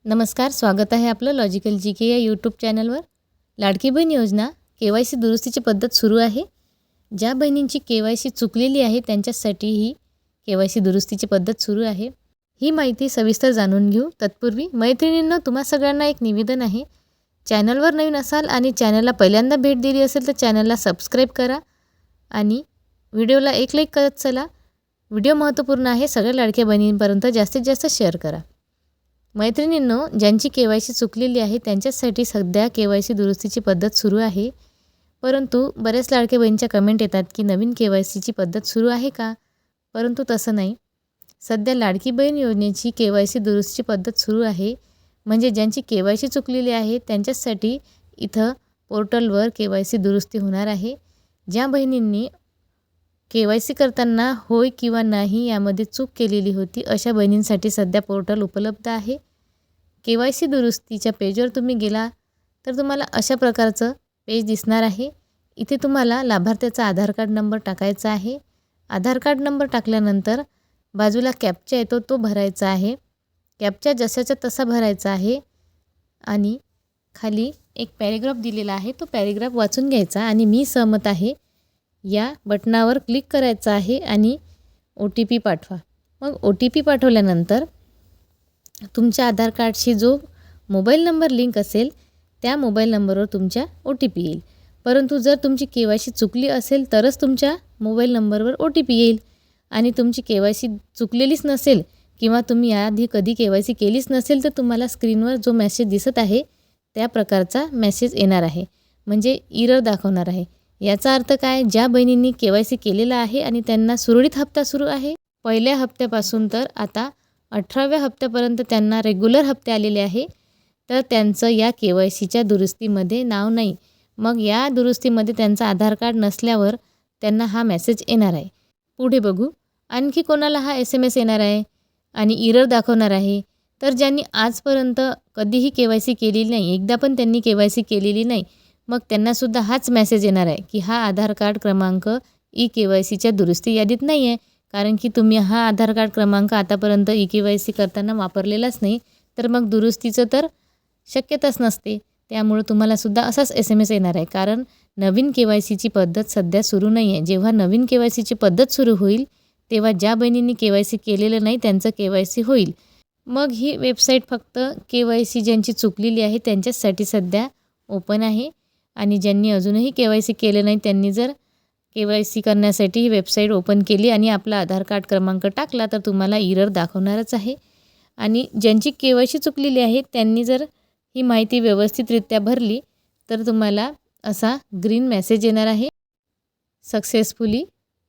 नमस्कार, स्वागत आहे आपलं लॉजिकल जी के या यूट्यूब चॅनलवर. लाडकी बहीण योजना KYC दुरुस्तीची पद्धत सुरू आहे. ज्या बहिणींची KYC चुकलेली आहे त्यांच्यासाठी ही KYC दुरुस्तीची पद्धत सुरू आहे. ही माहिती सविस्तर जाणून घेऊ. तत्पूर्वी मैत्रिणींनो, तुम्हा सगळ्यांना एक निवेदन आहे. चॅनलवर नवीन असाल आणि चॅनलला पहिल्यांदा भेट दिली असेल तर चॅनलला सबस्क्राईब करा आणि व्हिडिओला एक लाईक करत चला. व्हिडिओ महत्त्वपूर्ण आहे. सगळ्या लाडक्या बहिणींपर्यंत जास्तीत जास्त शेअर करा. मैत्रिणींनो, ज्यांची KYC चुकलेली आहे त्यांच्यासाठी सध्या KYC दुरुस्तीची पद्धत सुरू आहे. परंतु बऱ्याच लाडक्या बहिणींच्या कमेंट येतात की नवीन KYCची पद्धत सुरू आहे का? परंतु तसं नाही. सध्या लाडकी बहीण योजनेची KYC दुरुस्तीची पद्धत सुरू आहे. म्हणजे ज्यांची KYC चुकलेली आहे त्यांच्यासाठी इथं पोर्टलवर KYC दुरुस्ती होणार आहे. ज्या बहिणींनी KYC करताना होय किंवा नाही यामध्ये चूक केलेली होती अशा बहिणींसाठी सध्या पोर्टल उपलब्ध आहे. KYC दुरुस्तीच्या पेजवर तुम्ही गेला तर तुम्हाला अशा प्रकारचं पेज दिसणार आहे. इथे तुम्हाला लाभार्थ्याचा आधार कार्ड नंबर टाकायचा आहे. आधार कार्ड नंबर टाकल्यानंतर बाजूला कॅप्चा येतो तो भरायचा आहे. कॅप्चा जसाचा तसा भरायचा आहे आणि खाली एक पॅरेग्राफ दिलेला आहे. तो पॅरेग्राफ वाचून घ्यायचा आणि मी सहमत आहे या बटनावर क्लिक करायचं आहे आणि OTP पाठवा. मग OTP पाठवल्यानंतर तुमच्या आधार कार्डशी जो मोबाईल नंबर लिंक असेल त्या मोबाईल नंबरवर तुमच्या OTP येईल. परंतु जर तुमची KYC चुकली असेल तरच तुमच्या मोबाईल नंबरवर OTP येईल आणि तुमची KYC चुकलेलीच नसेल किंवा तुम्ही याआधी कधी KYC केलीच नसेल तर तुम्हाला स्क्रीनवर जो मेसेज दिसत आहे त्या प्रकारचा मेसेज येणार आहे. म्हणजे एरर दाखवणार आहे. याचा अर्थ काय? ज्या बहिणींनी KYC केलेला आहे आणि त्यांना सुरळीत हप्ता सुरू आहे, पहिल्या हप्त्यापासून तर आता 18व्या हप्त्यापर्यंत त्यांना रेग्युलर हप्ते आलेले आहे, तर त्यांचं या KYCच्या दुरुस्तीमध्ये नाव नाही. मग या दुरुस्तीमध्ये त्यांचा आधार कार्ड नसल्यावर त्यांना हा मेसेज येणार आहे. पुढे बघू. आणखी कोणाला हा SMS येणार आहे आणि एरर दाखवणार आहे? तर ज्यांनी आजपर्यंत कधीही KYC केलेली नाही, एकदा पण त्यांनी KYC केलेली नाही, मग त्यांनासुद्धा हाच मेसेज येणार आहे की हा आधार कार्ड क्रमांक KYCच्या दुरुस्ती यादीत नाही आहे. कारण की तुम्ही हा आधार कार्ड क्रमांक आतापर्यंत KYC करताना वापरलेलाच नाही, तर मग दुरुस्तीचं तर शक्यताच नसते. त्यामुळे तुम्हालासुद्धा असाच SMS येणार आहे. कारण नवीन KYCची पद्धत सध्या सुरू नाही आहे. जेव्हा नवीन KYCची पद्धत सुरू होईल तेव्हा ज्या बहिणींनी KYC केलेलं नाही त्यांचं KYC होईल. मग ही वेबसाईट फक्त KYC ज्यांची चुकलेली आहे त्यांच्यासाठी सध्या ओपन आहे आणि ज्यांनी अजूनही KYC केले नाही त्यांनी जर KYC करण्यासाठी ही वेबसाईट ओपन केली आणि आपला आधार कार्ड क्रमांक टाकला तर तुम्हाला एरर दाखवणारच आहे. आणि ज्यांची KYC चुकलेली आहे त्यांनी जर ही माहिती व्यवस्थितरित्या भरली तर तुम्हाला असा ग्रीन मेसेज येणार आहे. सक्सेसफुली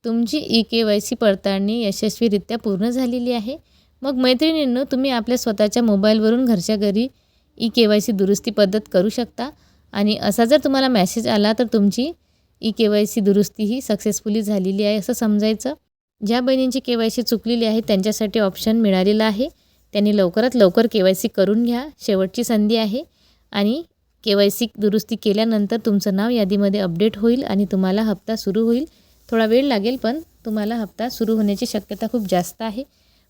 तुमची KYC पडताळणी यशस्वीरित्या पूर्ण झालेली आहे. मग मैत्रिणींनो, तुम्ही आपल्या स्वतःच्या मोबाईलवरून घरच्या घरी KYC दुरुस्ती पद्धत करू शकता. आणि असा जर तुम्हाला मेसेज आला तर तुमची KYC दुरुस्ती ही सक्सेसफुली झालेली आहे असं समजायचं. ज्या बहिणींची KYC चुकलेली आहे त्यांच्यासाठी ऑप्शन मिळालेला आहे. त्यांनी लवकरात लवकर KYC करून घ्या. शेवटची संधी आहे. आणि KYC दुरुस्ती केल्यानंतर तुमचं नाव यादीमध्ये अपडेट होईल आणि तुम्हाला हप्ता सुरू होईल. थोडा वेळ लागेल पण तुम्हाला हप्ता सुरू होण्याची शक्यता खूप जास्त आहे.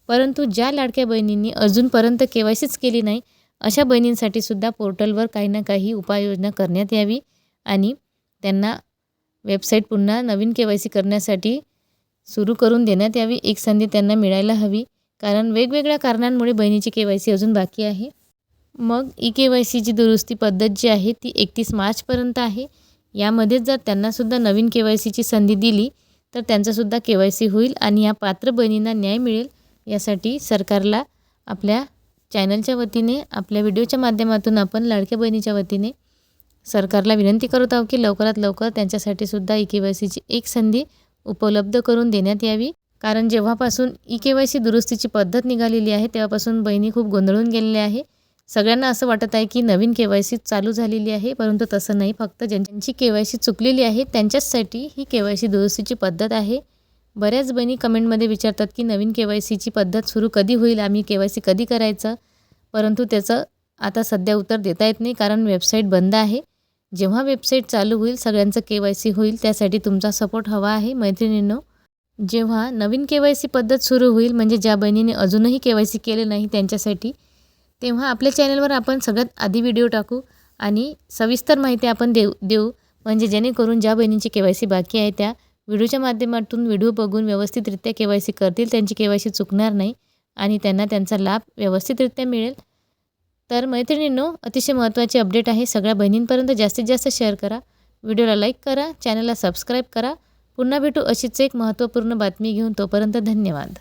परंतु ज्या लाडक्या बहिणींनी अजूनपर्यंत KYCच केली नाही अशा बहिणींसाठी सुद्धा पोर्टलवर काही ना काही उपाययोजना करण्यात यावी आणि त्यांना वेबसाईट पुन्हा नवीन KYC करण्यासाठी सुरू करून देण्यात यावी. एक संधी त्यांना मिळायला हवी. कारण वेगवेगळ्या कारणांमुळे बहिणीची KYC अजून बाकी आहे. मग KYCची दुरुस्ती पद्धत जी आहे ती 31 मार्चपर्यंत आहे. यामध्येच जर त्यांनासुद्धा नवीन KYCची संधी दिली तर त्यांचासुद्धा KYC होईल आणि या पात्र बहिणींना न्याय मिळेल. यासाठी सरकारला आपल्या चॅनलच्या वतीने, आपल्या व्हिडिओच्या माध्यमातून आपण लाडक्या बहिणीच्या वतीने सरकारला विनंती करत आहोत की लवकरात लवकर त्यांच्यासाठी सुद्धा KYCची एक संधी उपलब्ध करून देण्यात यावी. कारण जेव्हापासून KYC दुरुस्तीची पद्धत निघालेली आहे तेव्हापासून बहिणी खूप गोंधळून गेलेल्या आहे. सगळ्यांना असं वाटत आहे की नवीन KYC चालू झालेली आहे, परंतु तसं नाही. फक्त ज्यांची KYC चुकलेली आहे त्यांच्याचसाठी ही KYC दुरुस्तीची पद्धत आहे. बऱ्याच बहिणी कमेंटमध्ये विचारतात की नवीन KYCची पद्धत सुरू कधी होईल, आम्ही KYC कधी करायचं. परंतु त्याचं आता सध्या उत्तर देता येत नाही कारण वेबसाईट बंद आहे. जेव्हा वेबसाईट चालू होईल सगळ्यांचं KYC होईल. त्यासाठी तुमचा सपोर्ट हवा आहे मैत्रिणींनो. जेव्हा नवीन KYC पद्धत सुरू होईल म्हणजे ज्या बहिणीने अजूनही KYC केले नाही त्यांच्यासाठी तेव्हा आपल्या चॅनलवर आपण सगळ्यात आधी व्हिडिओ टाकू आणि सविस्तर माहिती आपण देऊ म्हणजे जेणेकरून ज्या बहिणींची KYC बाकी आहे त्या व्हिडिओच्या माध्यमातून व्हिडिओ बघून व्यवस्थितरित्या KYC करतील, त्यांची KYC चुकणार नाही आणि त्यांना त्यांचा लाभ व्यवस्थितरित्या मिळेल. तर मैत्रिणींनो, अतिशय महत्त्वाची अपडेट आहे. सगळ्या बहिणींपर्यंत जास्तीत जास्त शेअर करा, व्हिडिओला लाईक करा, चॅनलला सबस्क्राईब करा. पुन्हा भेटू अशीच एक महत्त्वपूर्ण बातमी घेऊन. तोपर्यंत धन्यवाद.